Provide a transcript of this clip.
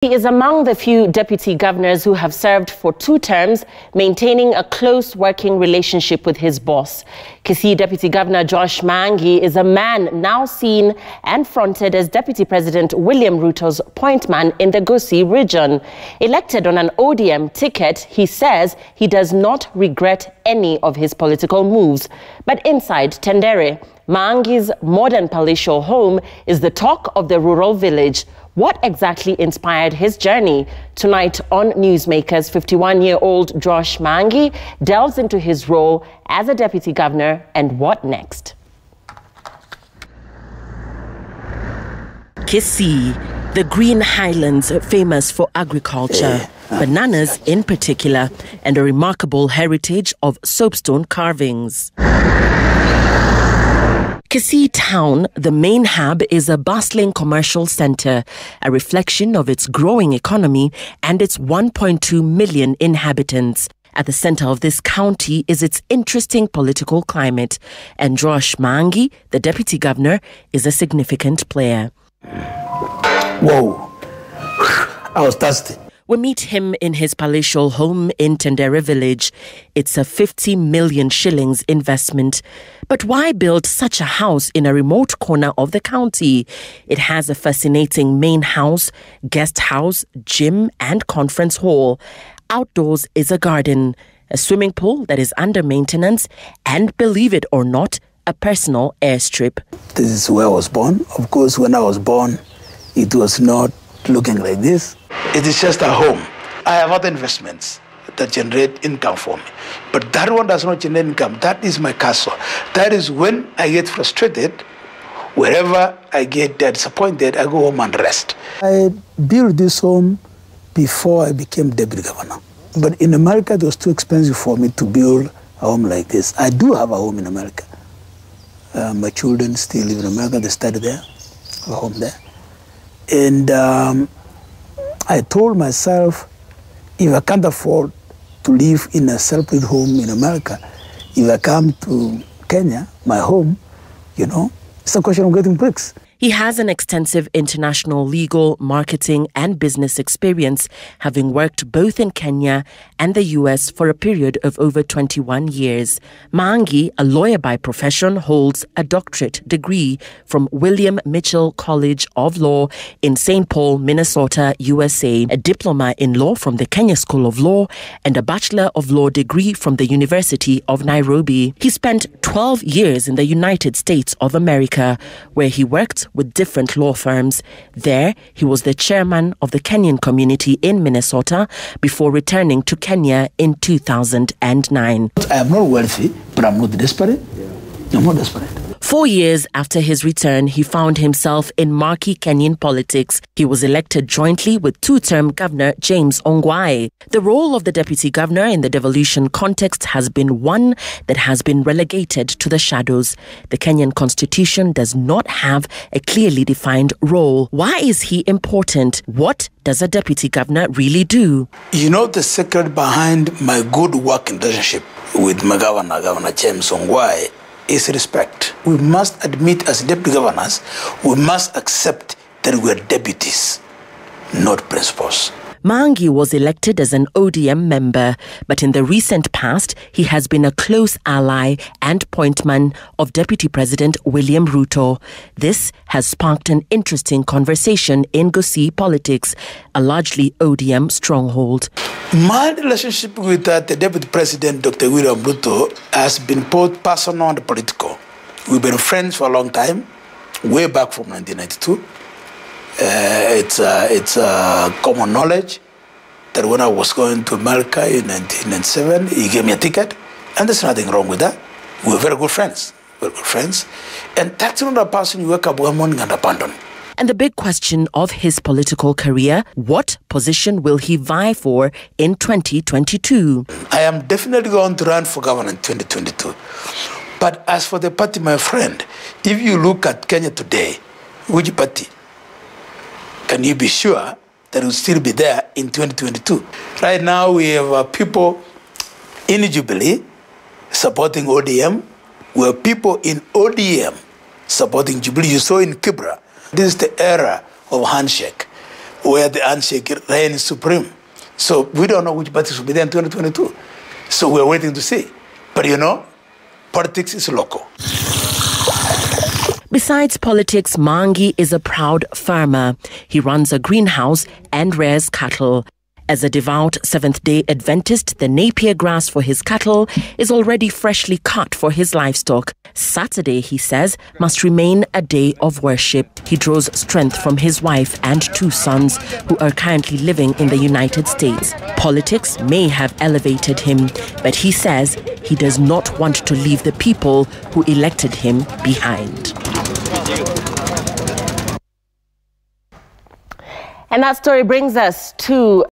He is among the few deputy governors who have served for 2 terms, maintaining a close working relationship with his boss. Kisii Deputy Governor Joash Maangi is a man now seen and fronted as Deputy President William Ruto's point man in the Kisii region. Elected on an ODM ticket, he says he does not regret any of his political moves. But inside Tendere, Maangi's modern palatial home is the talk of the rural village. What exactly inspired his journey? Tonight on NEWSMAKERS, 51-year-old Joash Maangi delves into his role as a deputy governor and what next. Kisii, the green highlands famous for agriculture, bananas in particular, and a remarkable heritage of soapstone carvings. Kisii town, the main hub, is a bustling commercial center, a reflection of its growing economy and its 1.2 million inhabitants. At the center of this county is its interesting political climate, and Joash Maangi, the deputy governor, is a significant player. Whoa, I was thirsty. We meet him in his palatial home in Tendere village. It's a 50 million shillings investment. But why build such a house in a remote corner of the county? It has a fascinating main house, guest house, gym and conference hall. Outdoors is a garden, a swimming pool that is under maintenance, and believe it or not, a personal airstrip. This is where I was born. Of course, when I was born, it was not looking like this. It is just a home. I have other investments that generate income for me. But that one does not generate income. That is my castle. That is when I get frustrated, wherever I get disappointed, I go home and rest. I built this home before I became deputy governor. But in America, it was too expensive for me to build a home like this. I do have a home in America. My children still live in America. They study there, a home there. And I told myself, if I can't afford to live in a separate home in America, if I come to Kenya, my home, it's a question of getting bricks. He has an extensive international legal, marketing and business experience, having worked both in Kenya and the US for a period of over 21 years. Maangi, a lawyer by profession, holds a doctorate degree from William Mitchell College of Law in St. Paul, Minnesota, USA, a diploma in law from the Kenya School of Law, and a Bachelor of Law degree from the University of Nairobi. He spent 12 years in the United States of America, where he worked with different law firms. There, he was the chairman of the Kenyan community in Minnesota before returning to Kenya in 2009. I am not wealthy, but I'm not desperate. I'm not desperate. 4 years after his return, he found himself in murky Kenyan politics. He was elected jointly with 2-term Governor James Ongwae. The role of the deputy governor in the devolution context has been one that has been relegated to the shadows. The Kenyan constitution does not have a clearly defined role. Why is he important? What does a deputy governor really do? The secret behind my good working relationship with my Governor James Ongwae, is respect. We must admit as deputy governors, we must accept that we are deputies, not principals. Maangi was elected as an ODM member, but in the recent past, he has been a close ally and pointman of Deputy President William Ruto. This has sparked an interesting conversation in Kisii politics, a largely ODM stronghold. My relationship with the Deputy President, Dr. William Ruto, has been both personal and political. We've been friends for a long time, way back from 1992. It's common knowledge that when I was going to America in 1997, he gave me a ticket, and there's nothing wrong with that. We were very good friends. And that's not a person you wake up one morning and abandon. And the big question of his political career, what position will he vie for in 2022? I am definitely going to run for governor in 2022. But as for the party, my friend, if you look at Kenya today, which party can you be sure that will still be there in 2022? Right now, we have people in Jubilee supporting ODM. We have people in ODM supporting Jubilee. You saw in Kibra. This is the era of handshake. where the handshake reigns supreme. So we don't know which parties will be there in 2022. So we're waiting to see. But you know, politics is local. Besides politics, Maangi is a proud farmer. He runs a greenhouse and rears cattle. As a devout Seventh-day Adventist, the napier grass for his cattle is already freshly cut for his livestock. Saturday, he says, must remain a day of worship. He draws strength from his wife and 2 sons, who are currently living in the United States. Politics may have elevated him, but he says he does not want to leave the people who elected him behind. And that story brings us to